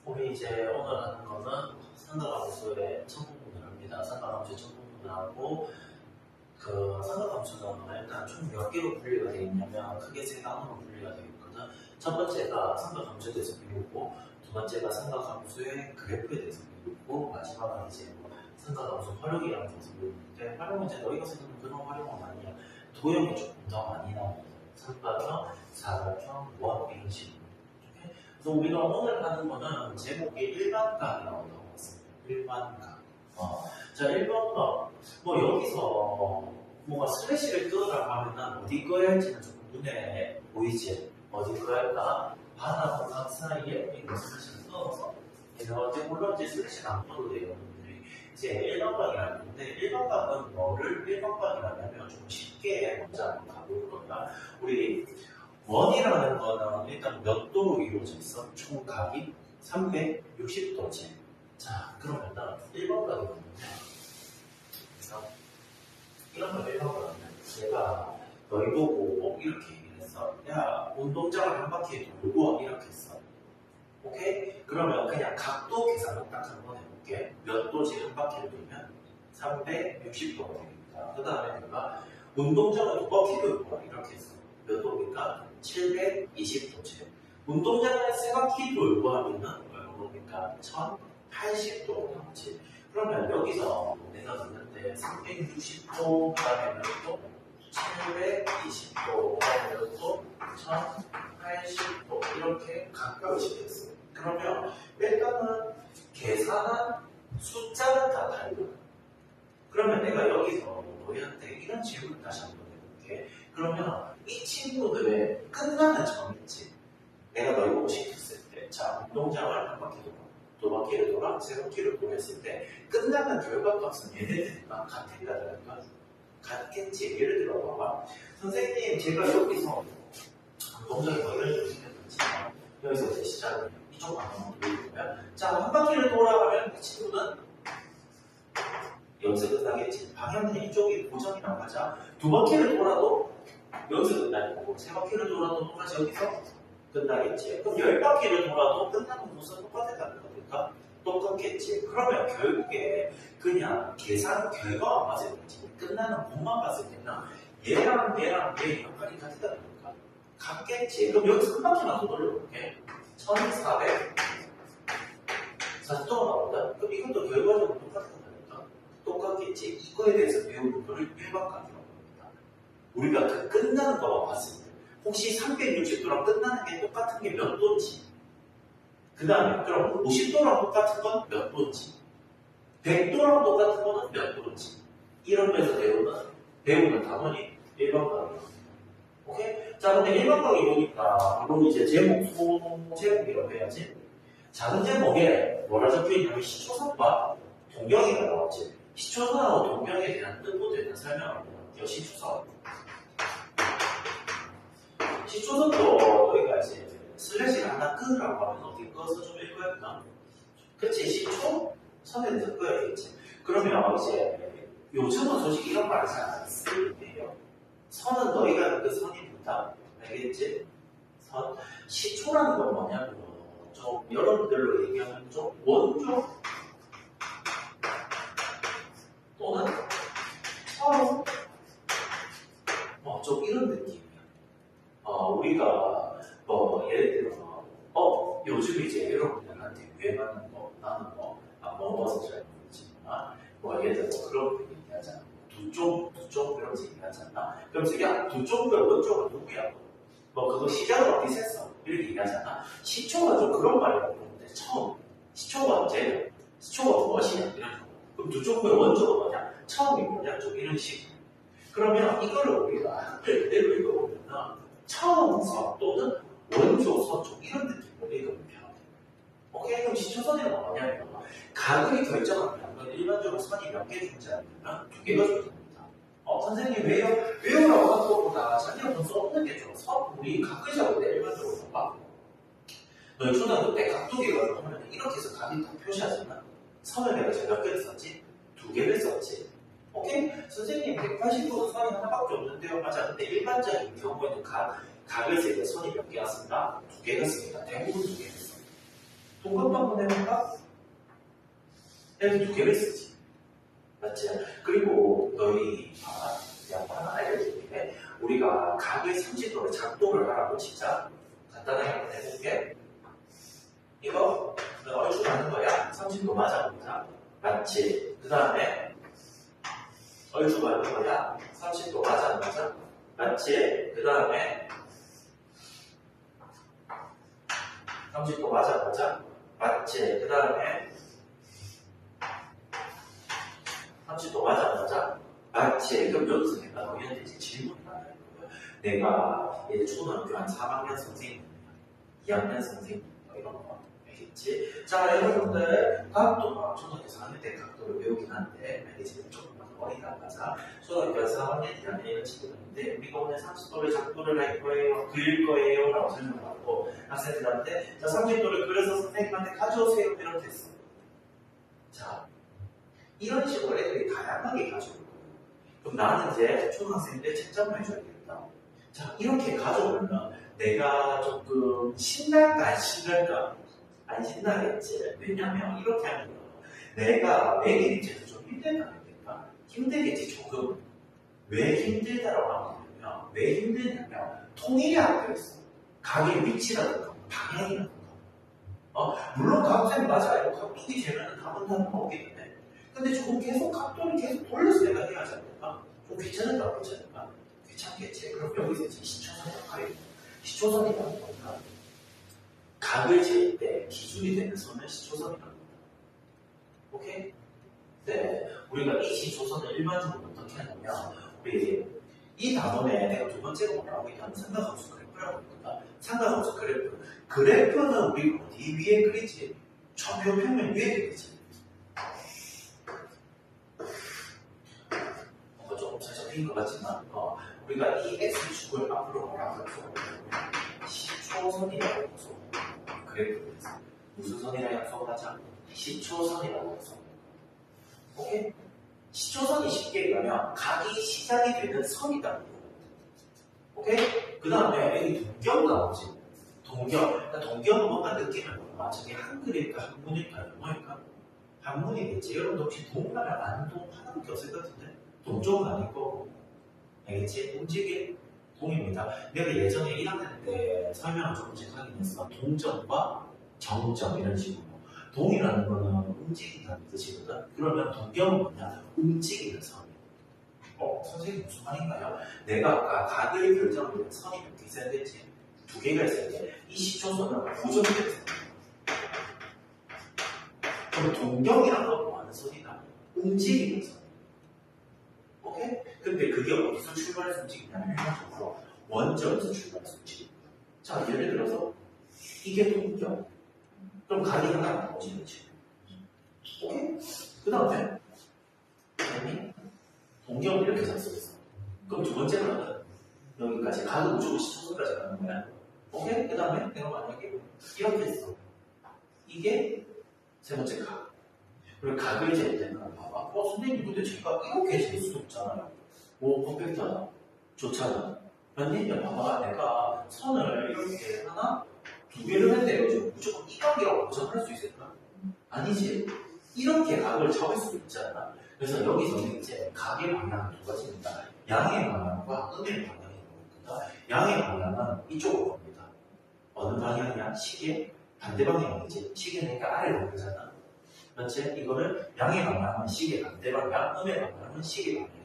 우리 이제 오늘 하는 거는 삼각함수의 첫 부분을 합니다. 삼각함수의 첫 부분을 하고 그 삼각함수는 일단 총 몇 개로 분리가 되어 있냐면 크게 세 단어로 분리가 되어 있거든. 첫 번째가 삼각함수에 대해서 배우고 두 번째가 삼각함수의 그래프에 대해서 배우고 마지막은 이제 삼각함수 활용이라는 것을 배우는데 활용은 이제 너희가 생각하는 그런 활용은 아니야. 도형이 조금 더 많이 나옵니다. 삼각형, 사각형, 원 이런 식으로. 그래서 우리가 오늘 하는 거는 제목이 일반각이 나온다고 했습니다. 일반각. 자, 일반각. 뭐 여기서 뭔가 슬래시를 끄라고 하면은 어디 꺼야 할지는 조금 눈에 보이지? 어디 꺼야 할까? 반하고 각 사이에 이거 슬래시를 끊어서 이제 물론 이제 슬래시는 안 꺼도 돼요. 이제 일반각이라는 건데 일반각은 뭐를 일반각이라면 좀 쉽게 먼저 한번 가볼 거야. 우리 원이라는 거는 일단 몇 도로 이루어져 있어? 총 각이 360도지. 자, 그러면 1번각이거든요. 그래서 이런 거 1번각이면 제가 너희 보고 이렇게 얘기를 했어. 야, 운동장을 한 바퀴 돌고 이렇게 했어. 오케이? 그러면 그냥 각도 계산을 딱 한번 해볼게. 몇 도지 한 바퀴를 돌면 360도가 되겠다. 그 다음에 내가 운동장을 두 바퀴 돌고 이렇게 했어. 몇 도입니까? 720도째. 운동장을 세 바퀴 돌고 하면은 얼마입니까? 1080도 나오지. 그러면 여기서 내가 봤는데 360도 하면 또 720도 하면 또 1080도 이렇게 가까워지게 됐어요. 그러면 일단은 계산한 숫자는 다 달라요. 그러면 내가 여기서 너희한테 이런 질문을 다시 한번 해볼게. 그러면 이 친구들의 끝나는 점이 있지. 내가 너희 보고 시켰을 때, 자, 운동장을 한 바퀴 돌아, 두 바퀴를 돌아, 세 바퀴를 돌았을 때, 끝나는 결과값은 얘네들과 같을까, 다를까? 같겠지. 예를 들어 봐봐. 선생님, 제가 여기서 운동장에 뭐 이런 식으로 시켰는지, 여기서 이제 시작을 이쪽 방향으로 돌리면, 자, 한 바퀴를 돌아가면 이 친구는 여기서 끝나겠지. 방향은 이쪽이 고정이라고 하자. 두 바퀴를 돌아도 여기서 끝날 거고, 세 바퀴를 돌아도 똑같이 여기서 끝나겠지. 그럼 10바퀴를 돌아도 끝나는 곳은 똑같다는 거니까 똑같겠지. 그러면 결국에 그냥 계산 결과만 봤을 때지 끝나는 곳만 봤을 때는 얘랑 얘 역할이 같다는 거니까 같겠지. 그럼 여기서 한 바퀴만 더 돌려볼게. 1440도가 나온다. 그럼 이것도 결과적으로 똑같다니까 똑같겠지. 이거에 대해서 배우는 거를 일반각이라고 합니다. 우리가 그 끝나는 거만 봤을 때 혹시 360도랑 끝나는 게 똑같은 게 몇 도인지, 그 다음에 그럼 50도랑 똑같은 건 몇 도인지, 100도랑 똑같은 거는 몇 도인지, 이런 데서 배우는 단원이 일반각이에요. 오케이? 자, 근데 일반각이 보니까 물론 이제 제목이라고 해야지. 작은 제목에 뭐라 적혀있냐면 시초선과 동경이가 나왔지. 시초선하고 동경에 대한 뜻보다 대한 설명을 할게요. 시초선. 시초선도 너희가 이제 슬래시를 하나 끄라고 하면 어떻게 꺼서 좀 읽어야 되나? 그치? 시초? 선에 대해서 꺼야겠지. 그러면 이제 요즘은 솔직히 이런 말을 잘 안 쓰는데요. 선은 너희가 그 선이니까 알겠지? 선. 시초라는 건 뭐냐면 좀 여러분들로 얘기하면 좀 원조 또는 처음 좀 이런 느낌. 우리가 예를 들어 요즘 이제 여러분들한테 유행하는 거 나는 안 먹어서 잘 모르지만 예를 들어 그런 거 얘기하잖아. 두쪽 그런 얘기하잖아. 그럼 지금 두쪽과 원쪽은 누구야? 그거 시작을 어디서 했어? 이렇게 얘기하잖아. 시초가 좀 그런 말이라고 그러는데 처음 시초가 언제야? 시초가 무엇이냐? 이런 거. 그럼 두쪽과 원쪽은 뭐냐? 처음이 뭐냐? 좀 이런 식으로. 그러면 이거를 우리가 그대로 읽어보면 처음서 또는 원조서 좀 이런 느낌으로 읽으면 편해. 오케이? 그럼 시초선이란 뭐냐면 각을 결정하면 일반적으로 선이 몇 개 존재하냐면 2개가 존재합니다. 선생님 외우라고 한 것보다 자기가 더 써보는 게 좋아. 선 우리 각을 잡을 때 일반적으로 봐봐. 너희 초등학교 때 각 2개가 하면 이렇게 해서 각이 다 표시하잖아. 선을 내가 지금 몇 개를 썼지? 2개를 썼지. 오케이? 선생님 180도는 선이 하나밖에 없는데요. 맞아. 근데 일반적인 경우에는 각을 쓸 때 선이 몇 개가 쓴다? 2개가 씁니다. 대부분 2개가 씁니다. 동각도 한번 해볼까? 이렇게 두 개를 쓰지. 맞지? 그리고 너희 내가 하나 알려줄게. 우리가 각의 30도를 작도를 하라고 진짜 간단하게 한번 해볼게. 이거 얼추 가는 거야. 30도 맞아 보자. 맞지? 그 다음에 얼추 가는 거야. 30도 맞아 맞아. 맞지? 그 다음에 30도 맞아 맞아. 맞지? 그 다음에 30도 맞아 맞아. 맞지? 그럼 여기서 내가 너희한테 이제 질문을 하는 거야. 내가 이제 초등학교 한 3학년 선생님, 2학년 선생님 이런 거 알겠지? 자 여러분들 각도가 초등학교 4학년 때 각도를 배우긴 한데 알겠지? 조금만 어리다 맞아. 초등학교 4학년, 2학년 이런 친구들인데 우리가 오늘 30도를 작도를 할 거예요, 그릴 거예요 라고 설명하고 학생들한테 자 30도를 그려서 선생님한테 가져오세요 이렇게 했어. 자 이런 식으로 애들이 다양하게 가져올 거예요. 그럼 나는 이제 초등학생 때 채점을 해줘야겠다. 자 이렇게 가져오면 내가 조금 신날까 안 신날까? 안 신나겠지. 왜냐면 이렇게 하면 내가 매일 이제도 좀 힘들다니까 힘들겠지 조금. 왜 힘들다라고 하냐면 왜 힘드냐면 통일이 안 되어 있어. 각의 위치라든가 방향이라든가. 물론 각도는 맞아요. 각도기 재면은 답은 다 나오겠네. 근데 조금 계속 각도를 계속 돌려서 내가 해야 하지 않을까? 좀 귀찮을까? 귀찮을까? 귀찮겠지. 그럼 여기서 이제 시초선이 가요. 시초선이라는 건가? 각을 재일 때 기준이 되는 선을 시초선이라고 합니다. 오케이? 네. 우리가 이 시초선을 일반적으로 어떻게 하냐면, 우리 이 단원에 내가 두 번째로 나오고 있는 삼각함수 그래프라고 합니다. 삼각함수 그래프. 그래프는 우리 어디 위에 그리지? 좌표 평면 위에 그리지. 조금 살짝 것 같지만 우리가 이 X축을 앞으로 가면서 시초선이라고 해서 그래프를 해서 무슨 선이라 약속하자? 시초선이라고 해서 오케이? 시초선이 쉽게 얘기하면 각이 시작이 되는 선이다. 오케이? 그 다음에 여기 동경 나오지. 동경. 동경은 뭔가 느낌을 보면 저게 한글일까 한문일까 영어일까? 한문이겠지. 여러분도 혹시 동나라 안동 하나밖에 없을 것 같은데? 동쪽은 아니고 알겠지? 움직일 동입니다. 내가 예전에 1학년 때 설명을 조금씩 하긴 했어. 동점과 정점 이런 식으로. 동이라는 거는 움직인다는 뜻이거든. 그러면 동경은 뭐냐? 움직이는 선. 선생님 무슨 말인가요? 내가 아까 각을 결정하는 선이 몇 개 있어야 되지? 두 개가 있어야 돼. 이 시초선은 고정된 선. 그럼 동경이라는 건 뭐하는 선이다? 움직이는 선. 오케이? 근데 그게 어디서 출발해서 움직이냐면 일반적으로 원점에서 출발해서 움직입니다. 자, 예를 들어서 이게 동경. 그럼 각이 하나 나오지, 그렇지? 오케이? 그 다음에 동경을 이렇게 작성했어. 그럼 두 번째는 여기까지 각은 무조건 시초선까지 가는 거야. 오케이? 그 다음에 내가 만약에 이렇게 했어. 이게 세 번째 각. 그리고 각을 잴 때는 봐봐. 선생님 근데 제가 이렇게 잴 수도 있잖아요. 퍼펙트하다. 좋잖아. 아니, 봐봐. 내가 선을 이렇게 하나, 두 개를 했는데 지금 무조건 이 각이라고 고정할 수 있을까? 아니지. 이렇게 각을 잡을 수 있잖아. 그래서 여기서는 이제 각의 방향은 두 가지입니다. 양의 방향과 음의 방향이 있습니다. 양의 방향은 이쪽으로 갑니다. 어느 방향이야? 시계? 반대 방향이지. 시계는 그러니까 아래로 가잖아. 그렇지? 이거를 양의 방향은 시계 반대 방향, 음의 방향은 시계 방향입니다.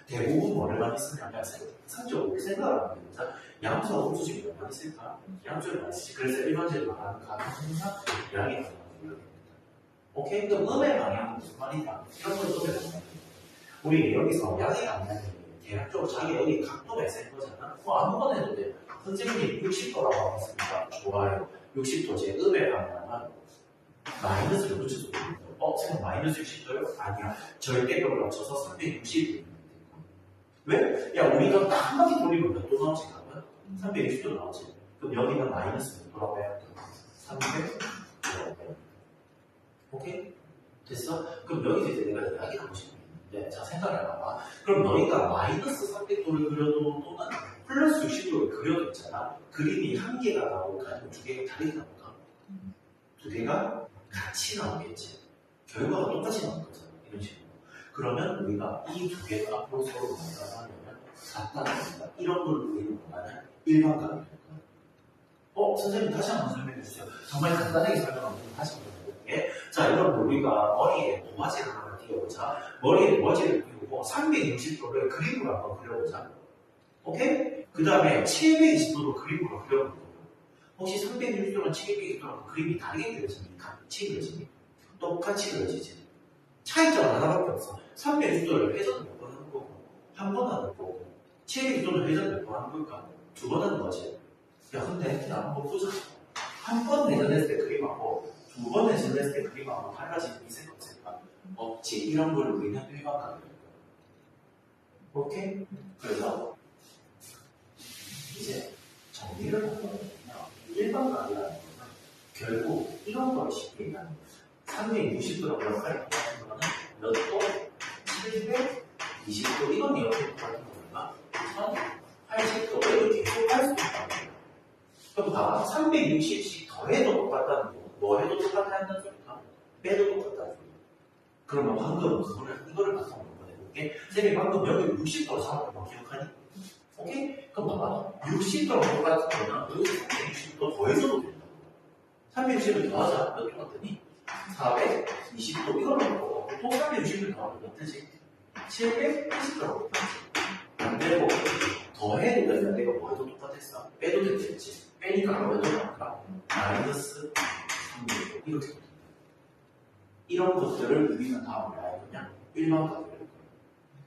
대부분 뭐를 많이 쓰냐면 상적으로 생각을 하면 됩니다. 양수와 음수식이 몇 많이 쓸까? 양수를 많이 쓰지. 그래서 일반적으로 말하는 각은 항상 양의 방향입니다. 오케이? 그럼 음의 방향은 무슨 말이냐? 이런 걸 음의 방향. 우리 여기서 양의 방향이 대략적으로 자기 여기 각도가 있을 거잖아. 아무거나 해도 돼. 선생님이 60도라고 하셨으니까 좋아요. 60도 제 음의 방향은 마이너스를 붙여서 선생님 마이너스 60도요? 아니야. 절대값을 맞춰서 360도. 왜? 야, 우리가 딱 한 바퀴 돌리면 몇 도 나오지? 그러면? 360도 나오지. 그럼 여기는 마이너스 몇 도라고 해야 돼? 300? 오케이? 됐어? 그럼 여기서 이제 내가 이야기를 하고 싶은 게 있는데, 자, 생각해봐봐. 그럼 너희가 마이너스 300도를 그려도 또는 플러스 60도를 그려도 있잖아. 그림이 한 개가 나올까? 아니면 두 개가 다르게 나올까? 두 개가 같이 나오겠지. 결과가 똑같이 나올 거잖아. 이런 식으로. 그러면 우리가 이 두 개가 앞으로 서로 뭔가 하려면 같다는 겁니다. 이런 걸 우리는 뭐냐면 일반감이 될 거예요. 선생님 다시 한번 설명해 주세요. 정말 간단하게 설명하면 다시 한번 해볼게. 자, 여러분 우리가 머리에 도화지를 하나 띄워보자. 머리에 도화지를 띄우고 360도를 그림으로 한번 그려보자. 오케이? 그 다음에 720도로 그림으로 그려보자. 혹시 360도랑 720도랑 그림이 다르게 그려집니까? 같이 그려집니까? 똑같이 그려지지. 차이점은 하나밖에 없어. 360도를 회전을 몇 번 하는 거고, 한 번 하는 거고, 720도를 회전 몇 번 하는 걸까? 두 번 하는 거지. 야, 근데 그냥 한번 보자. 한 번 회전했을 때 그림하고, 두 번 회전했을 때 그림하고 달라지는 이색 없을까? 없지. 이런 걸 우리는 일반감이라고 해요. 오케이? 그래서, 이제 정리를 한번 일반감이라는 거는 결국 이런 걸 쉽게 얘기하는 거예요. 360도라고 역할이 똑같은 거는 몇 도? 720도. 이건 이렇게 똑같은 거니까 1080도. 이렇게 계속 할 수 있다는 거예요. 그럼 봐. 360씩 더해도 똑같다는 거. 뭐 해도 똑같다는 소리가 빼도 똑같다는 소리. 그러면 방금 이거를 바꿔 한번 해볼게. 쌤이 방금 여기 60도로 잡은 거 기억하니? 오케이? 그럼 봐봐. 60도랑 똑같은 거는 여기 360도 더해서도 된다. 360을 더하자. 몇 도 같더니? 420도. 이거는 또 360을 더하면 몇 되지? 720도라고 되지. 안 되고, 더해도 되면 내가 뭐 해도 똑같았어. 빼도 됐지. 빼니까 몇 도 나올까? 마이너스 360도. 이렇게 됩니다. 이런 것들을 우리는 다음에 알면 일반값을 할 거예요.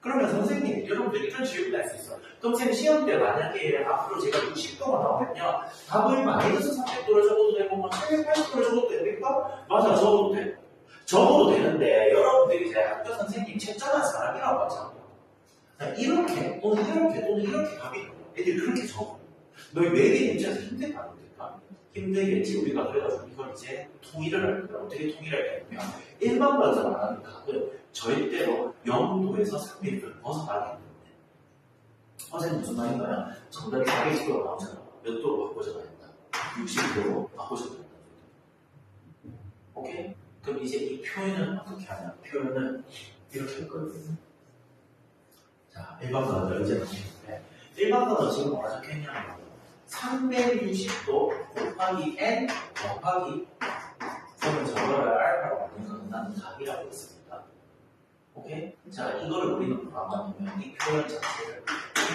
그러면 선생님, 여러분들 이런 질문을 할 수 있어. 그럼 쌤 시험 때 만약에 앞으로 제가 60도가 나오면요, 답을 마이너스 300도로 적어도 되고, 뭐 780도로 적어도 됩니까? 맞아, 적어도 돼. 적어도 되는데, 여러분들이 이제 학교 선생님 채점한 사람이라고 하잖아. 이렇게, 또는 이렇게, 또는 이렇게 답이 나와. 애들이 그렇게 적어. 너희 매일 문제에서 힘들게 안 될까? 힘들겠지. 우리가 그래가지고 이걸 이제 통일을 할 거야. 어떻게 통일할 거냐면, 일반 반사 말하는 값을 절대로 0도에서 300도를 벗어나게 했는데, 선생님 무슨 말인가요? 정답이 420도로 나오잖아. 몇 도로 바꿔줘야 된다? 60도로 바꿔줘야 된다. 오케이? 그럼 이제 이 표현은 어떻게 하냐? 표현은 이렇게 할 거예요. 자, 일반 단어를 이제 나오는데, 일반 단어 지금 뭐가 적혀있냐면 360도 곱하기 n 곱하기 저는 저거를 알파로 만드는 답이라고 했습니다. 오케이? 자, 이거를 우리는 뭐라고 하냐면 이 표현 자체를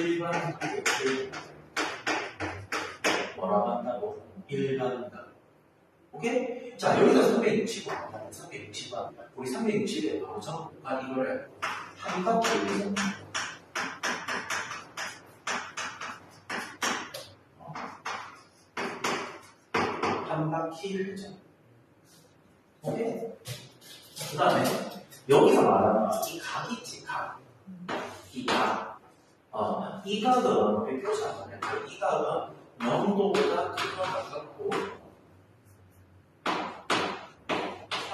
일반값의 표현 뭐라고 한다고? 일반값. 오케이? 자, 여기서 360을 한다면 360은 우리 360에 바로 적어볼까? 이거를 한 바퀴 위해서 한 바퀴를 해줘. 오케이? 그 다음에 여기서 말하는 이 각이 있지, 각. 이 각. 이 각은 우리 표시하잖아요. 이 각은 0도보다 크거나 같고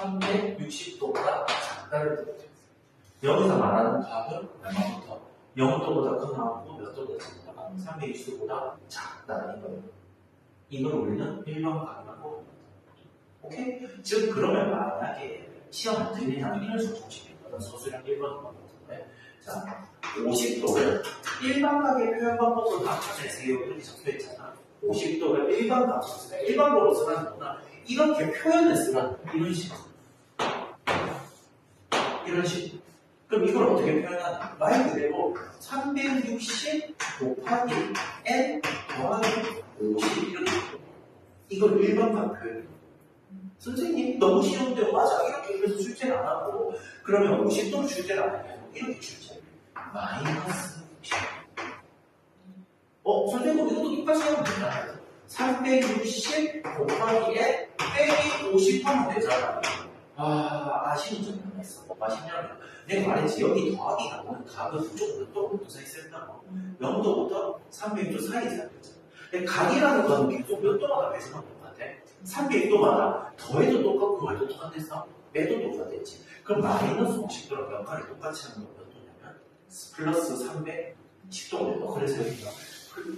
360도보다 작다를 뜻해요. 여기서 말하는 각은 얼마부터? 0도보다 크거나 몇 도보다 작다? 360도보다 작다. 이걸 우리는 일반각이라고 합니다. 오케이? 즉 그러면 만약에 시험 어떻게 되냐면 이런 식으로 정식이거든. 서술형 1번 방법인데, 자, 50도를 일반각의 표현 방법으로 나타내세요. 이렇게 적혀있잖아. 50도를 일반각, 일반적으로 쓰라는 거나 이렇게 표현을 쓰라는 거야. 이런 식으로. 이런 식으로. 그럼 이걸 어떻게 표현하냐? 말 그대로 360 곱하기 n 더하기 50 이렇게. 이걸 일반각 표현이에요. 선생님 너무 쉬운데요. 맞아. 이렇게 해서 출제를 안 하고 그러면 50도로 출제를 안 하고 이렇게 출제. 마이너스 50. 선생님 이것도 똑같이 하면 되잖아요. 360 곱하기 n 빼기 50 하면 되잖아요. 아쉬운 점이 하나 있어. 뭐가 아쉽냐면 내가 말했지 여기 더하기 나오는 각은 무조건 몇 도부터 사이있을까? 0도부터 300도 사이에 사이있잖아. 근데 각이라는 건 계속 몇 도마다 배수가 똑같아. 300도마다 더해도 똑같고 말도 똑같았어. 빼도 똑같았지. 그럼 마이너스 50도랑 역할을 똑같이 하는 건 몇 도냐면 플러스 310도가 되고 그래서 여기가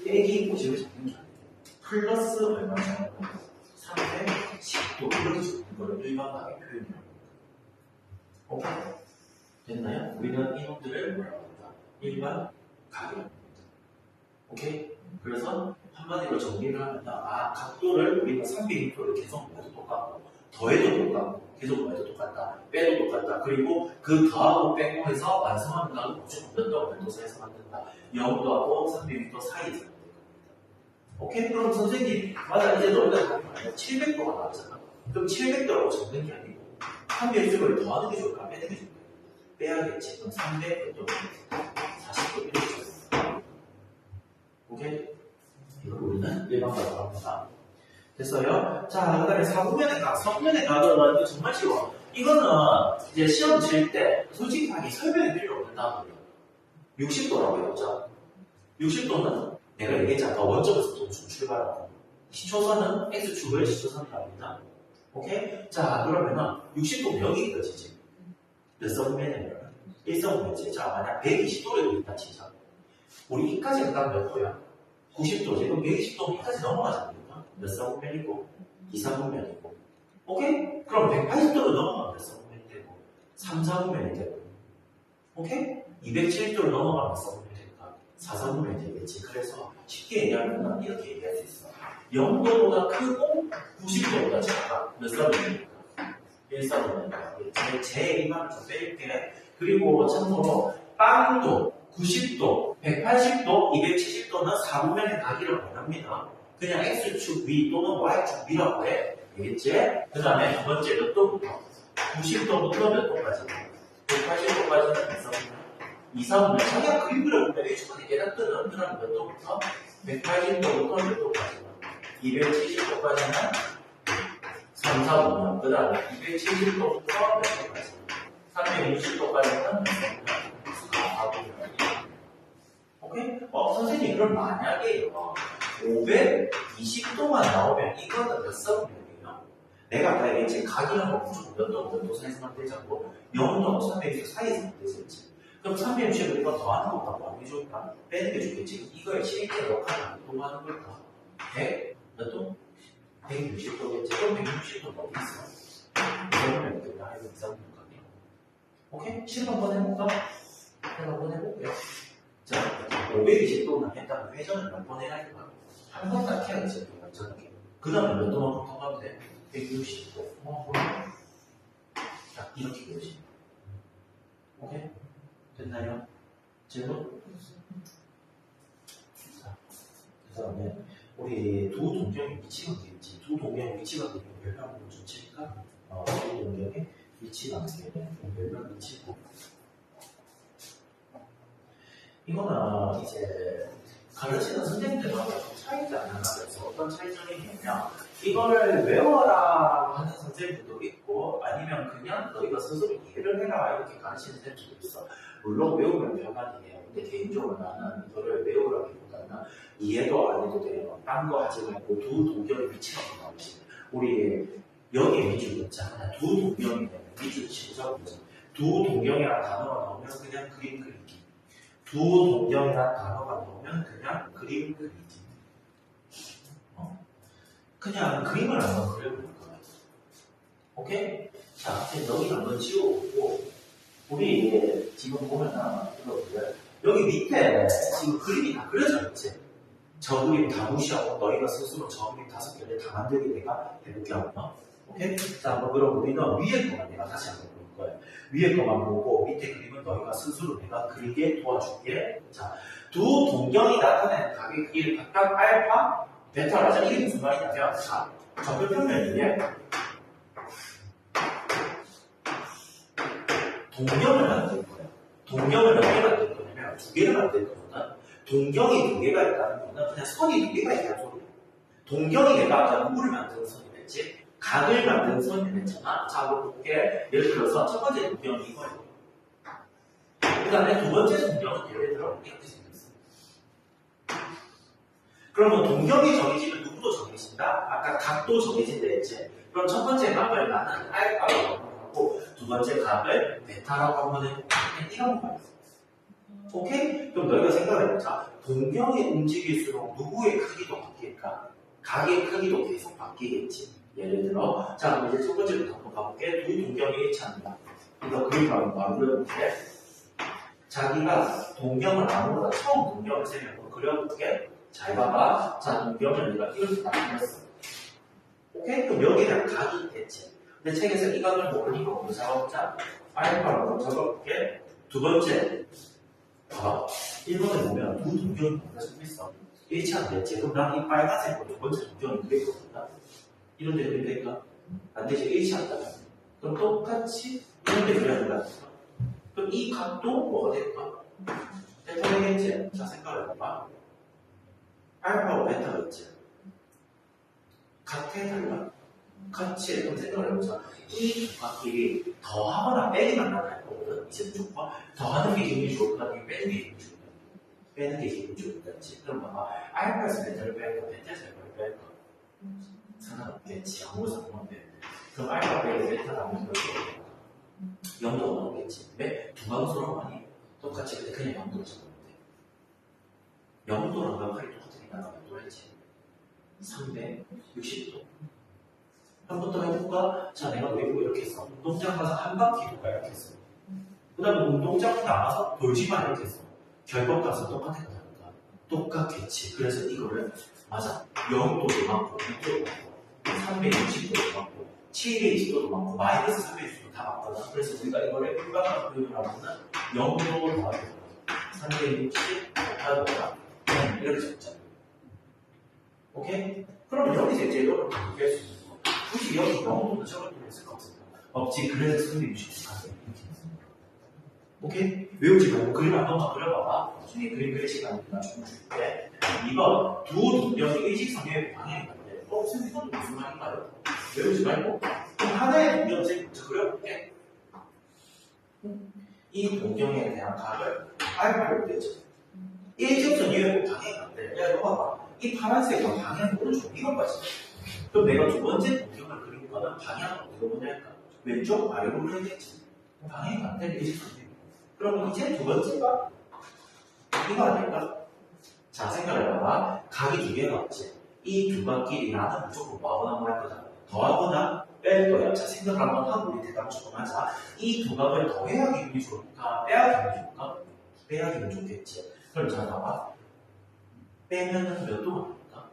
빼기 50을 잡는 게 아니고 플러스 얼마 잡는 거 310. 각도 이렇게 적는 거를 일반 각의 표현이라고 합니다. 오케이? 됐나요? 우리는 이놈들을 뭐라고 합니다? 일반 각이라고 합니다. 오케이? 그래서 한마디로 정리를 하면 각도를 우리가 360도를 계속 해도 똑같고 더해도 똑같고 계속 더해도 똑같다 빼도 똑같다 그리고 그 더하고 빼고 해서 완성하는 각은 무조건 몇 도 몇 도사에서 만든다 0도하고 360도 사이에서 만든다. 오케이? 그럼 선생님 맞아 이제 너희가 답이 말이야 700도가 나왔잖아. 그럼 700도라고 적는 게 아니고 360도를 더하는 게 좋을까 빼는 게 좋을까? 빼야겠지. 그럼 300도 40도 이렇게 적습니다. 오케이? 이걸 우리는 일반각으로 합니다. 됐어요? 자, 그 다음에 사구면의 각. 사구면의 각은 이거 정말 쉬워. 이거는 이제 시험 칠 때 솔직하게 설명이 필요 없는다. 60도라고 했죠. 60도는 내가 얘기했잖아. 원점에서 동축 출발하고. 시초선은 X축을 시초선이라고 합니다. 오케이? 자, 그러면은 60도면 여기 끝이지. 몇 서구면이냐면 1서구면이지. 자, 만약 120도를 여기다 치자. 우리 이까지는 딱 몇 도야? 90도. 지금 120도까지 넘어가지 않습니까? 몇 사분면이고 2사분면이고 오케이? 그럼 180도로 넘어가면 몇 사분면이 되고 3사분면이 되고 오케이? 270도로 넘어가면 몇 사분면이 될까? 4사분면이 되겠지. 그래서 쉽게 얘기하면 이렇게 얘기할 수 있어. 0도보다 크고 90도보다 작아. 몇 사분면일까? 1사분면이다. 제 이만을 좀 뺄게. 그리고 참고로 빵도 90도, 180도, 270도는 4분면의 각이라고 합니다. 그냥 X축 위 또는 Y축 위라고 해. 알겠지? 그 다음에 두 번째 몇 도부터? 90도부터 몇 도까지? 180도까지는 몇 사분면? 2사분면. 자기가 그림 그려보면 H축이 깨닫거든. 그 다음에 몇 도부터? 180도부터 몇 도까지? 270도까지는 3, 4분면. 그 다음에 270도부터 몇 도까지? 360도까지는 몇 사분면? 4분면. 오케이? 선생님, 그럼 만약에요, 520도만 나오면 이거는 몇 사분면이에요? 내가 아까 얘기했지, 각이라는 거 무조건 몇 도, 몇 도 사이에서만 되자고, 0도하고 360도 사이에서만 되겠지. 그럼 360을 이거 더하는 것보다 뭐 하는 게 좋을까? 빼는 게 좋겠지. 이거의 실제 역할은 또 하는 걸까? 100? 몇 도? 160도겠지. 그럼 160도가 어디 있어? 2사분면 있겠다. 이거 2사분면 각이야. 오케이? 실험 한번 해볼까? 실험 한번 해볼게요. 자, 520도나 했다면 회전을 몇 번 해야 할까? 한 번 딱 해야지, 완전하게. 그 다음에 몇 도만큼 더 가면 돼? 160도. 뭐야? 자, 이렇게 되지. 오케이? 됐나요? 질문? 자, 그 다음에, 우리 두 동경의 위치관계 있지. 두 동경의 위치관계 별명을 좀 칠까? 두 동경의 위치관계. 별명 위치고. 이거는 이제 가르치는 선생님들마다 좀 차이가 나면서 어떤 차이점이 있냐면 이거를 외워라 하는 선생님들도 있고 아니면 그냥 너희가 스스로 이해를 해라 이렇게 가르치는 선생님들도 있어. 물론 외우면 편하긴 해요. 근데 개인적으로 나는 이거를 외우라기보다는 이해도 안 해도 돼요. 딴 거 하지 말고 두 동경의 위치가 나오지. 우리 여기에 위주로 있잖아. 두 동경이 되면 위주로 치자고 두 동경이라는 단어가 나오면 그냥 그림 그리기. 두 동경이라는 단어가 나오면 그냥 그림 그리기. 그냥 그림을 한번 그려볼 거야. 오케이? 자, 이제 여기 한번 지워보고 우리 지금 보면은 여기 밑에 지금 그림이 다 그려져 있지? 저 그림 다 무시하고 너희가 스스로 저 그림 5개를 다 만들게 내가 해볼게 하구나. 오케이? 자, 한번 그럼 우리는 위에 거만 내가 다시 한번 볼 거야. 위에 거만 보고 밑에 그림은 너희가 스스로 내가 그리게 도와줄게. 자, 두 동경이 나타내는 각의 크기를 각각 알파, 베타로 하자. 이게 무슨 말이냐면 자, 정글평면 위에 동경을 만들 거야. 동경을 몇 개가 만들 거냐면 2개를 만들 거거든. 동경이 2개가 있다는 거는 그냥 선이 2개가 있다는 소리야. 동경이 내가 아까 누구를 만드는 선이 됐지? 각을 만드는 선이 됐잖아. 자, 한번 볼게. 예를 들어서 첫 번째 동경이 이거예요. 그 다음에 두 번째 동경은 예를 들어 이렇게 생겼어. 그러면 동경이 정해지면 누구도 정해진다? 아까 각도 정해진다 했지? 그럼 첫 번째 각을 나는 알파라고 하고 두 번째 각을 베타라고 한번 해볼게. 이런 거야. 오케이? 그럼 너희가 생각해보자. 동경이 움직일수록 누구의 크기도 바뀔까? 각의 크기도 계속 바뀌겠지. 예를 들어, 자, 그럼 이제 첫 번째부터 한번 가볼게. 두 동경이 일치합니다. 이거 그림을 바로 그려볼게. 자기가 동경을 아무거나 처음 동경을 세면 한번 그려볼게. 잘 봐봐. 자, 동경을 내가 이렇게 딱 그렸어. 오케이? 그럼 여기랑 각이 있겠지. 근데 책에서 이 각을 모르니까 뭐 잡아보자. 알파라고 적어볼게. 두 번째. 봐봐. 1번에 보면 두 동경이 뭔가 적혀있어. 일치하겠지. 그럼 난 이 빨간색으로 두 번째 동경을 그리거든요. 이런 데 그리면 될까? 안 되지. 일치한다. 그럼 똑같이 이런 데 그려야 된다. 그럼 이 각도 뭐가 될까? 베타 되겠지? 자, 생각을 해봐. 알파와 베타가 있지. 같아, 달라? 같이. 그럼 생각을 해보자. 이 각끼리 더하거나 빼기만 나갈 거거든. 이제 무조건 더하는 게 기분이 좋을까? 빼는 게 기분이 좋을까? 빼는 게 기분이 좋을까? 그럼 봐봐. 알파에서 베타를 뺄까? 베타에서 알파를 뺄까? 상관없겠지. 아무것도 상관없겠네. 그럼 알파 빼기 베타가 하면 그렇게 0도 나오겠지. 왜? 두 방수로 많이 똑같이 근데 그냥 0도로 적으면 돼. 0도랑 몇칼이 똑같으니까 몇 도 했지? 360도. 한 번 더 해볼까? 자, 내가 외우고 이렇게 했어. 운동장 가서 한 바퀴 돌까 이렇게 했어. 그 다음에 운동장 나가서 돌지만 이렇게 했어. 결법 가서 똑같아 다를까? 똑같겠지. 그래서 이거를 맞아. 0도도 많고 6도도 많고 360도도 많고 720도도 많고 마이너스 360도 다 맞거든. 그래서 우리가 이거를 일반적으로 표현하면은 0도 더하기 360 더하기 이렇게 적자. 오케이? 그럼 여기서 이제 이거를 바꿀 수 있는 거. 굳이 여기 0도도 적을 필요 있을 것 같습니다. 없지. 그래서 360도 가게 이렇게 했습니다. 오케이? 외우지 말고 그림 한번만 그려봐봐. 나중에 그림 그릴 시간이니까 좀 줄게. 이거 두 동경이 일직선의 방향이 같대. 선생님 이건 무슨 말인가요? 외우지 말고 그럼 하나의 동경 먼저 그려볼게. 이 동경에 대한 각을 알파로 그려줘. 일직선 위에 방향이 같대. 야 이거 봐봐. 이 파란색은 방향 오른쪽 이건 맞지? 그럼 내가 두 번째 동경을 그린 거는 방향은 어디가 뭐냐니까 왼쪽 아래로 그려야겠지. 방향이 같대. 일직선 위에. 그럼 이제 두 번째가 이거 아닐까? 자, 생각해봐봐. 각이 두 개가 없지. 이 두 각끼리 나는 무조건 뭐하거나 뭐 할 거다. 더하거나 뺄 거야. 자, 생각을 한번 하고 우리 대답을 조금 하자. 이 두 각을 더해야 기분이 좋을까? 빼야 기분이 좋을까? 빼야 기분이 좋겠지. 그럼 자, 봐봐. 빼면은 몇 도가 나올까?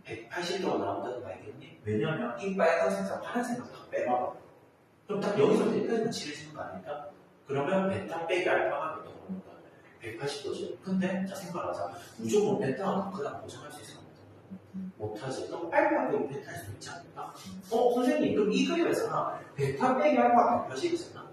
180도가 나온다는 거 알겠니? 왜냐면 이 빨간색과 파란색을 다 빼봐. 그럼 딱 여기서 여기까지는 칠해지는 거 아닐까? 그러면 베타 빼기 알파가 몇 도가 나올까? 180도지. 근데 자 생각하자. 무조건 베타가 그냥 보장할 수 있을까? 못하지. 그럼 알파 빼기 베타일 수 있지 않을까? 선생님 그럼 이 그림에서는 베타 빼기 알파가 180이잖아.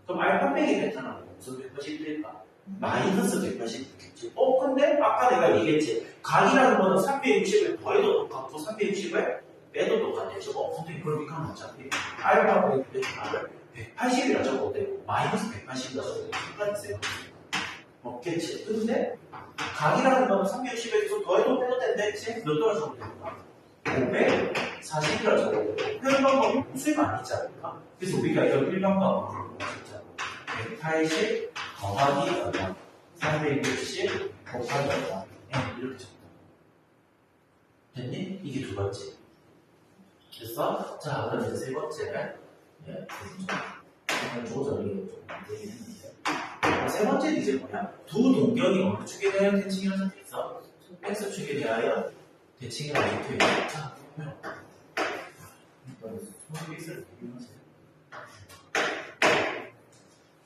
그럼 알파 빼기 베타는 무슨 180일까? 마이너스 180이겠지. 근데 아까 내가 얘기했지. 각이라는 거는 360을 더해도 똑같고 360을 빼도 똑같겠죠. 선생님 그럼 이건 어차피 알파 빼기 베타를 180이라 적어도 되고 마이너스 180이라 적어도 되고 똑같이 없겠지. 근데 각이라는 거는 360에서 더해도 빼도 된다했지. 몇 도라 적어도 될까? 540이라 적어도 되고 표현 방법이 무수히 많이 있지 않을까? 그래서 우리가 이런 일반 방법으로 진짜 180 더하기 얼마 360 곱하기 얼마 이렇게 적다. 됐니? 이게 두 번째. 됐어? 자, 그럼 이제 세 번째. 조절이 좀 되긴 했는데. 세 번째는 이제 뭐냐? 두 동경이 어느 축에 대하여 대칭이라고 적혀있어? X축에 대하여 대칭이라고 적혀있어. 자, 보면. X를 대비하세요.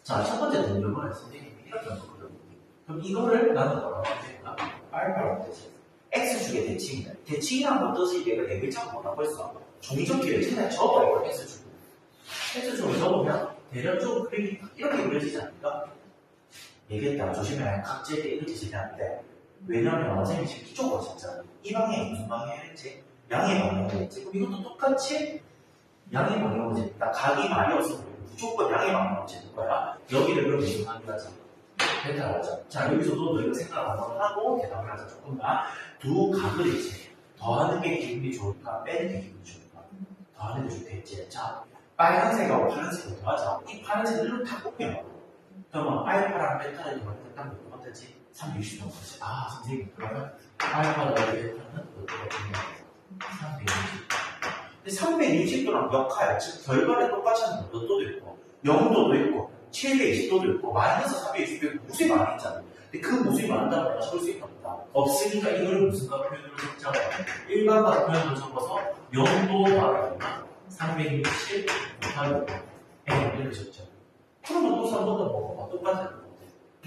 자, 첫 번째 동경을 선생님이 이렇게 한번 그려볼게요. 그럼 이거를 나는 뭐라고 할까? 알파라고 되지. X축의 대칭이다. 대칭이라는 건 뜻이 얘가 네 글자가 뭐라고 했어? 종이접기를 그냥 적어요, X축. X축을 적으면 대략적으로 그림이 이렇게 그려지지 않을까? 얘기했다. 조심해. 각질이 이렇게 지지 않는데. 왜냐면 선생님이 지금 이쪽으로 진짜 이 방향이 무슨 방향이었지? 양의 방향이었지. 그럼 이것도 똑같이 양의 방향으로 재다. 각이 많이 없어. 무조건 양의 방향으로 재는 거야. 여기를 그럼 무슨 방향을 하자? 베타를 하자. 자, 여기서도 너희가 생각을 한번 하고 대답을 하자. 조금만. 두 각을 이제 더하는 게 기분이 좋을까? 빼는 게 기분이 좋을까? 더하는 게 좋겠지. 자, 빨간색하고 파란색을 더하자. 이 파란색을 이렇게 다 꼽혀. 그러면 알파랑 베타를 더하니까 딱 몇 도 같지? 360도 같지. 아, 선생님. 그러면 알파 더하기 베타는 몇 도가 되냐? 360. 근데 360도랑 역할, 즉 결과를 똑같이 하는 몇 도도 있고 0도도 있고 720도도 있고 마이너스 360도 있고 무수히 많이 있잖아. 근데 그 무수히 많다고 내가 적을 수 있다 없다? 없으니까 이걸 무슨가 표현으로 적자고 일반과 표현으로 적어서 0도 말하면 360 곱하기 이렇게 적죠. 그러면 또 3번도 뭐 똑같아요.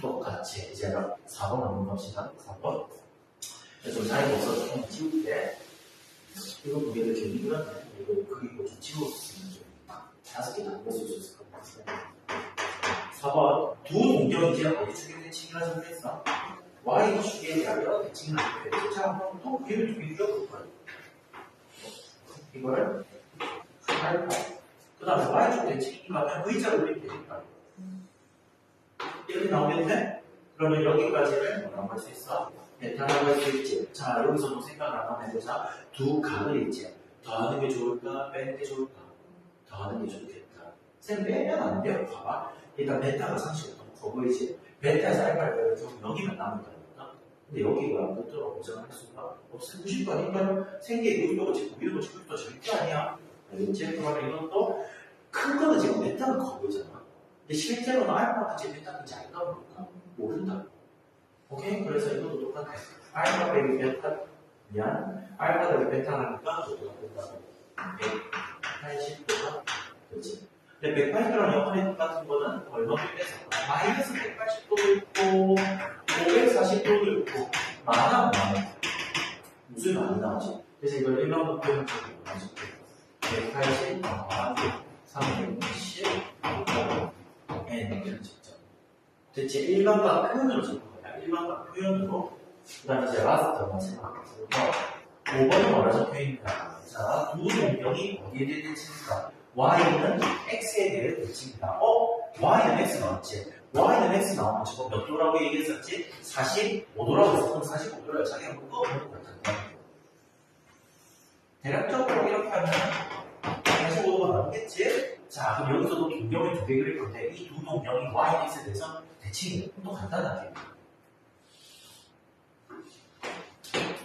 똑같이 이제 4번 한번 봅시다. 4번. 좀 자리가 없어서 좀 지울게. 이거 보기에도 좀 힘들었네. 이거 그리고 좀 지웠으면 좀 5개 다 볼수 있을 것 같아요. 4번. 두 동경이 이제 어디 축에 대칭이라 정했어? Y 축에 대하여 대칭을 하게 자, 한번 또 그림을 좀 그려볼 거예요. 이걸 8, 그 다음에 Y축 대칭이니까 V자로 그리면 되니까. 이렇게 나오겠네? 그러면 여기까지를 뭐라고 할 수 있어? 베타라고 할 수 있지. 자, 여기서도 생각을 한번 해보자. 두 각을 있지. 더하는 게 좋을까? 빼는 게 좋을까? 더하는 게 좋겠다. 쌤 빼면 안 돼요. 봐봐. 일단 베타가 상식이 너무 커 보이지? 베타에서 알파를 빼면 여기만 남을 거니까. 근데 여기가 몇도로 고정할 수가 없어. 90도 아닌가요? 생계 90도가 지금 90도 절대 아니야. 알겠지? 그러면 이것도 큰 거는 지금 베타는 커 보이잖아. 근데 실제로는 알파가 제 베타인지 알까 모를까? 모른다. 오케이? 그래서 이것도 똑같아. 알파 빼기 베타. 미안. 알파 빼기 베타니까 저기가 된다고. 180도가 되지. 근데 180도랑 역할이 똑같은 거는 얼마를 빼서 마이너스 180도도 있고 540도도 있고 많아. 무슨 많이 나오지? 그래서 이걸 일반으로 표현을 해서 180 더하기 360 n 이렇게 적죠. 대체 일반과 표현으로 적는 거야. 일반과 표현으로. 그 다음에 이제 라스트 마지막 5번은 뭐라 적혀 있는가? 자, 두 동경이 어디에 대해 대칭인가? y는 x에 대해 대칭이다. y는 x 나왔지? y는 x 나오면 저거 몇 도라고 얘기했었지? 45도라고 했었던 45도를 자기가 묶어보는 것 같은데. 대략적으로 이렇게 하면 45도가 나오겠지? 자, 그럼 여기서도 동경을 두 개 그릴 건데 이 두 동경이 y는 x에 대해서 대칭이에요. 또 간단하게.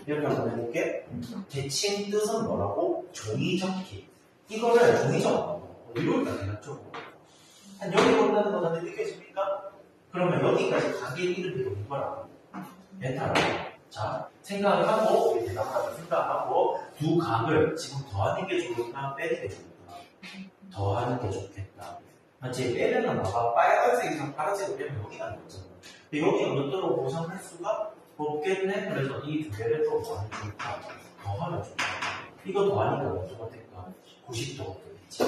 이렇게 한번 해볼게. 대칭 뜻은 뭐라고? 종이 접기. 이거를 종이 접는다고. 어디로 올까, 대략적으로? 한 여기 온다는 거 다들 느껴집니까? 그러면 여기까지 가게 이름이 뭐라고? 베타라고. 자, 생각을 하고, 우리 대답하고 생각하고, 두 각을 지금 더하는 게 좋을까, 빼는 게 좋을까? 더하는 게 좋겠다. 맞지? 빼면은 봐봐. 빨간색이랑 파란색을 빼면 여기가 나오잖아. 근데 여기가 몇 도로 보상할 수가 없겠네? 그래서 이 두 개를 또 더하면 좋다. 더하면 좋다. 이거 더하니까 어디가 될까? 90도가 되겠지.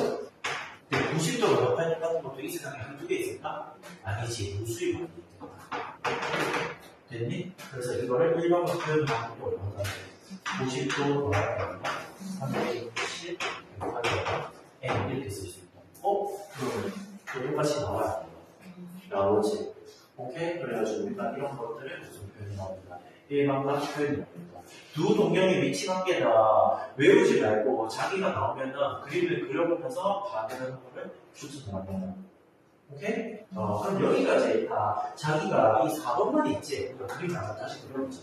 근데 90도로 역할력 같은 것도 이 세상에 한두 개 있을까? 아니지. 무수히 많이 있다. 됐니? 그래서 이거를 일반으로 표현하는 게 얼마나 돼? 90도 더하기 360 더하기 n 이렇게 쓸 수 있다. 그러면 똑같이 나와야 돼. 나오지. 오케이? 그래가지고 우리가 이런 것들을 무슨 표현이 나옵니다. 일반과 표현이 나옵니다. 두 동경의 위치 관계다 외우지 말고 자기가 나오면은 그림을 그려보면서 파악하는 거를 추천합니다. 오케이? 그럼 여기까지 다 자기가 이 4번만 있지? 그러니까 그림을 한번 다시 그려보자.